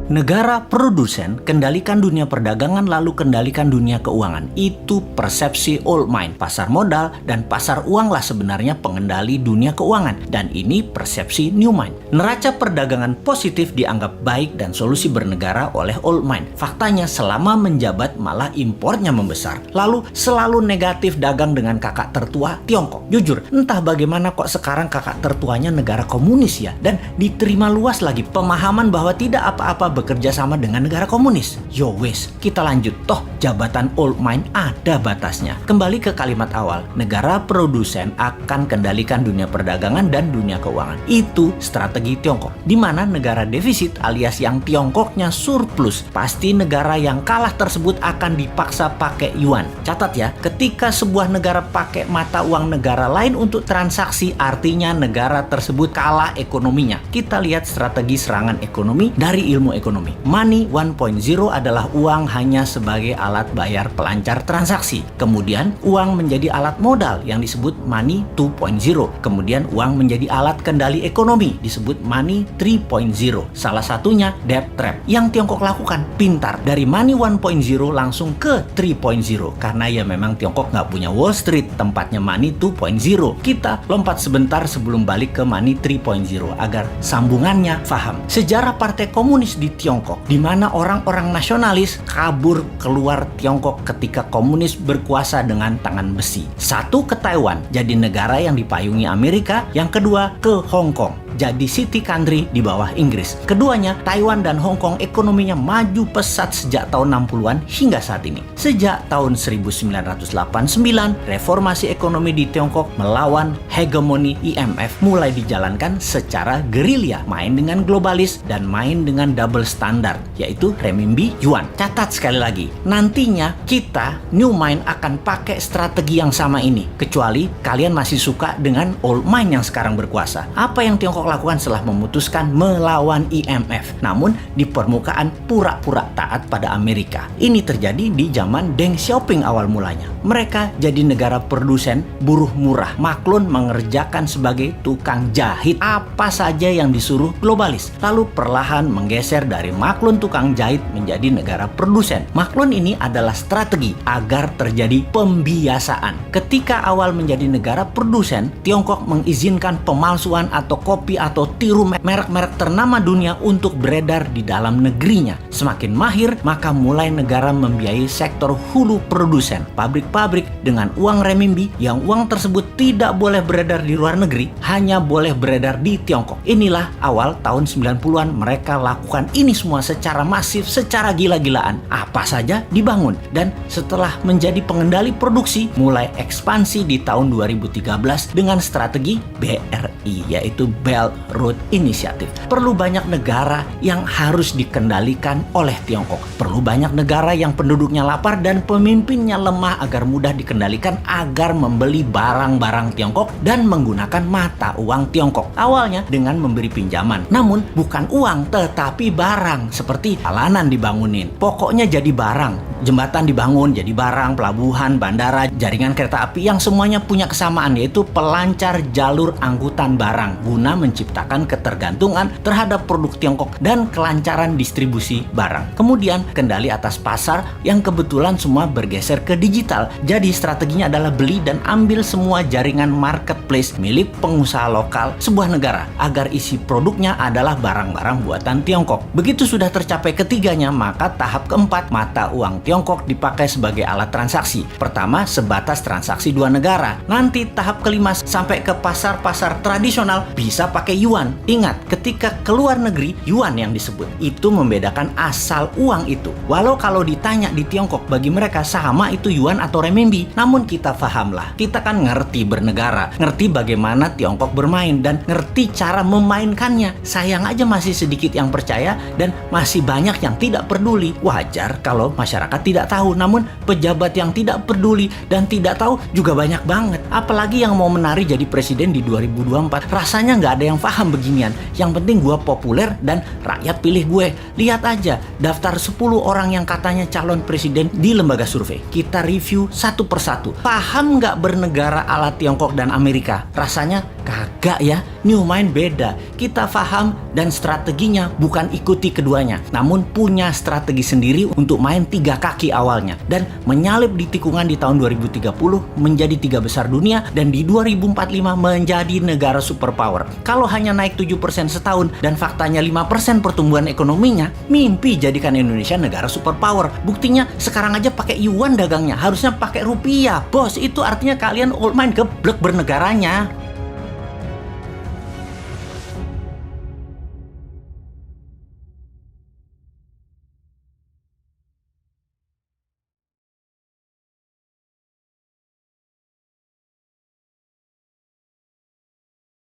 Negara produsen kendalikan dunia perdagangan lalu kendalikan dunia keuangan. Itu persepsi old mind. Pasar modal dan pasar uang lah sebenarnya pengendali dunia keuangan. Dan ini persepsi new mind. Neraca perdagangan positif dianggap baik dan solusi bernegara oleh old mind. Faktanya selama menjabat malah impornya membesar. Lalu selalu negatif dagang dengan kakak tertua Tiongkok. Jujur, entah bagaimana kok sekarang kakak tertuanya negara komunis ya. Dan diterima luas lagi pemahaman bahwa tidak apa-apa bekerja sama dengan negara komunis. Yo wes, kita lanjut. Toh jabatan old mind ada batasnya. Kembali ke kalimat awal, negara produsen akan kendalikan dunia perdagangan dan dunia keuangan. Itu strategi Tiongkok. Di mana negara defisit alias yang Tiongkoknya surplus, pasti negara yang kalah tersebut akan dipaksa pakai yuan. Catat ya, ketika sebuah negara pakai mata uang negara lain untuk transaksi, artinya negara tersebut kalah ekonominya. Kita lihat strategi serangan ekonomi dari ilmu ekonomi. Money 1.0 adalah uang hanya sebagai alat bayar pelancar transaksi. Kemudian uang menjadi alat modal yang disebut money 2.0. Kemudian uang menjadi alat kendali ekonomi disebut money 3.0. Salah satunya debt trap yang Tiongkok lakukan. Pintar, dari money 1.0 langsung ke 3.0 karena ya memang Tiongkok nggak punya Wall Street, tempatnya money 2.0. Kita lompat sebentar sebelum balik ke money 3.0 agar sambungannya paham. Sejarah Partai Komunis di Tiongkok, di mana orang-orang nasionalis kabur keluar Tiongkok ketika komunis berkuasa dengan tangan besi. Satu ke Taiwan, jadi negara yang dipayungi Amerika. Yang kedua ke Hong Kong, jadi city country di bawah Inggris. Keduanya, Taiwan dan Hong Kong ekonominya maju pesat sejak tahun 60-an hingga saat ini. Sejak tahun 1989, reformasi ekonomi di Tiongkok melawan hegemoni IMF mulai dijalankan secara gerilya, main dengan globalis dan main dengan double standard, yaitu renminbi yuan. Catat sekali lagi, nantinya kita new mind akan pakai strategi yang sama ini, kecuali kalian masih suka dengan old mind yang sekarang berkuasa. Apa yang Tiongkok lakukan setelah memutuskan melawan IMF, namun di permukaan pura-pura taat pada Amerika? Ini terjadi di zaman Deng Xiaoping awal mulanya. Mereka jadi negara produsen buruh murah. Maklun mengerjakan sebagai tukang jahit apa saja yang disuruh globalis. Lalu perlahan menggeser dari maklun tukang jahit menjadi negara produsen. Maklun ini adalah strategi agar terjadi pembiasaan. Ketika awal menjadi negara produsen, Tiongkok mengizinkan pemalsuan atau kopi atau tiru merek-merek ternama dunia untuk beredar di dalam negerinya. Semakin mahir, maka mulai negara membiayai sektor hulu produsen, pabrik-pabrik dengan uang renminbi yang uang tersebut tidak boleh beredar di luar negeri, hanya boleh beredar di Tiongkok. Inilah awal tahun 90-an mereka lakukan ini semua secara masif, secara gila-gilaan. Apa saja dibangun, dan setelah menjadi pengendali produksi, mulai ekspansi di tahun 2013 dengan strategi BRI, yaitu Belt Road Initiative. Perlu banyak negara yang harus dikendalikan oleh Tiongkok. Perlu banyak negara yang penduduknya lapar dan pemimpinnya lemah agar mudah dikendalikan, agar membeli barang-barang Tiongkok dan menggunakan mata uang Tiongkok. Awalnya dengan memberi pinjaman, namun bukan uang tetapi barang, seperti jalanan dibangunin, pokoknya jadi barang. Jembatan dibangun jadi barang, pelabuhan, bandara, jaringan kereta api yang semuanya punya kesamaan, yaitu pelancar jalur angkutan barang guna menciptakan ketergantungan terhadap produk Tiongkok dan kelancaran distribusi barang. Kemudian kendali atas pasar yang kebetulan semua bergeser ke digital. Jadi strateginya adalah beli dan ambil semua jaringan marketplace milik pengusaha lokal sebuah negara agar isi produknya adalah barang-barang buatan Tiongkok. Begitu sudah tercapai ketiganya, maka tahap keempat, mata uang Tiongkok dipakai sebagai alat transaksi. Pertama, sebatas transaksi dua negara. Nanti tahap kelima sampai ke pasar-pasar tradisional bisa pakai yuan. Ingat, ketika keluar negeri, yuan yang disebut. Itu membedakan asal uang itu. Walau kalau ditanya di Tiongkok, bagi mereka sama itu yuan atau renminbi. Namun kita pahamlah, kita kan ngerti bernegara, ngerti bagaimana Tiongkok bermain, dan ngerti cara memainkannya. Sayang aja masih sedikit yang percaya dan masih banyak yang tidak peduli. Wajar kalau masyarakat tidak tahu, namun pejabat yang tidak peduli dan tidak tahu juga banyak banget. Apalagi yang mau menari jadi presiden di 2024. Rasanya nggak ada yang paham beginian. Yang penting gue populer dan rakyat pilih gue. Lihat aja daftar 10 orang yang katanya calon presiden di lembaga survei. Kita review satu persatu. Paham nggak bernegara ala Tiongkok dan Amerika? Rasanya Kagak ya, New Mind beda. Kita paham dan strateginya bukan ikuti keduanya, namun punya strategi sendiri untuk main 3 kaki awalnya dan menyalip di tikungan di tahun 2030 menjadi 3 besar dunia dan di 2045 menjadi negara superpower. Kalau hanya naik 7% setahun dan faktanya 5% pertumbuhan ekonominya, mimpi jadikan Indonesia negara superpower. Buktinya sekarang aja pakai yuan dagangnya, harusnya pakai rupiah. Bos, itu artinya kalian old mind geblek bernegaranya.